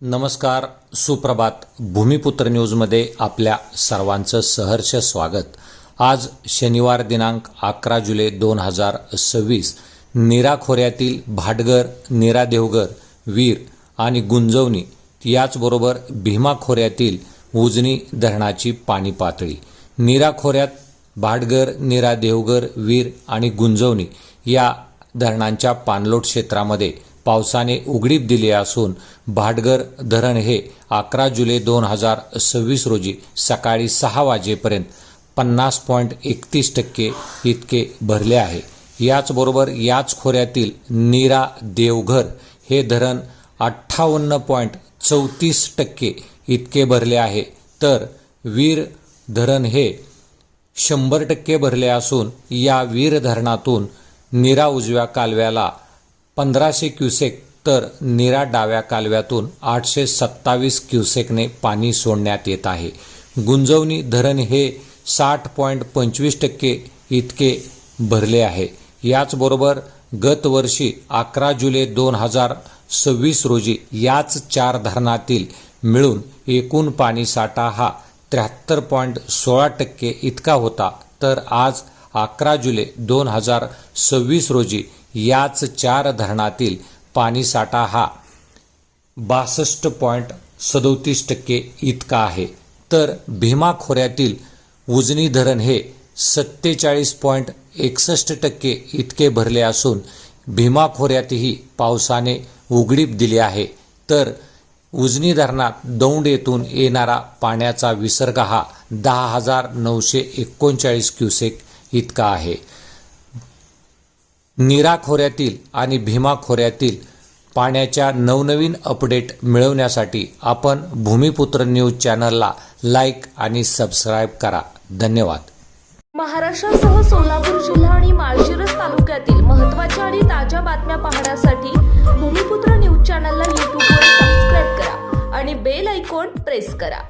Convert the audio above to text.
नमस्कार, सुप्रभात. भूमिपुत्र न्यूजमध्ये आपल्या सर्वांचं सहर्ष स्वागत. आज शनिवार दिनांक 11 जुलै 2026 नीरा खोऱ्यातील भाटघर, नीरा देवघर, वीर आणि गुंजवणी याचबरोबर भीमा खोऱ्यातील उजनी धरणाची पाणी पातळी. नीरा खोऱ्यात भाटघर, नीरा देवघर, वीर आणि गुंजवणी या धरणांच्या पाणलोट क्षेत्रामध्ये पावसाने उघडीप दिली असून भाटघर धरण हे 11 जुलै 2026 रोजी सकाळी 6 वाजेपर्यंत 50.31% इतके भरले आहे. याचबरोबर याच खोऱ्यातील नीरा देवघर हे धरण 58.34% इतके भरले आहे. तर वीर धरण हे 100% भरले असून या वीर धरणातून नीरा उजव्या कालव्याला 1500 क्युसेक तर नीरा डाव्या कालव्यातून 827 क्युसेकने पाणी सोडण्यात येत आहे. गुंजवणी धरण हे 60.25% इतके भरले आहे. याचबरोबर गत वर्षी 11 जुलै 2026 रोजी याच 4 धरणातील मिळून एकूण पाणीसाठा हा 73.16% इतका होता. तर आज 11 जुलै 2026 रोजी याच 4 धरणातील पाणीसाठा हा 62.37% इतका आहे. तर भीमा खोऱ्यातील उजनी धरण हे 47.61% इतके भरले असून भीमा खोऱ्यातही पावसाने उघडीप दिली आहे. तर उजनी धरणात दौंड येथून येणारा पाण्याचा विसर्ग हा 10,939 क्युसेक इतका आहे. नीरा खोऱ्यातील आणि भीमा खोऱ्यातील पाण्याच्या नवनवीन अपडेट मिळवण्यासाठी आपण भूमिपुत्र न्यूज चॅनलला लाईक आणि सबस्क्राईब करा. धन्यवाद. महाराष्ट्रासह सोलापूर जिल्हा आणि माळशिरस तालुक्यातील महत्त्वाच्या आणि ताज्या बातम्या पाहण्यासाठी भूमिपुत्र न्यूज चॅनलला यूट्यूबवर सबस्क्राईब करा आणि बेल आयकॉन प्रेस करा.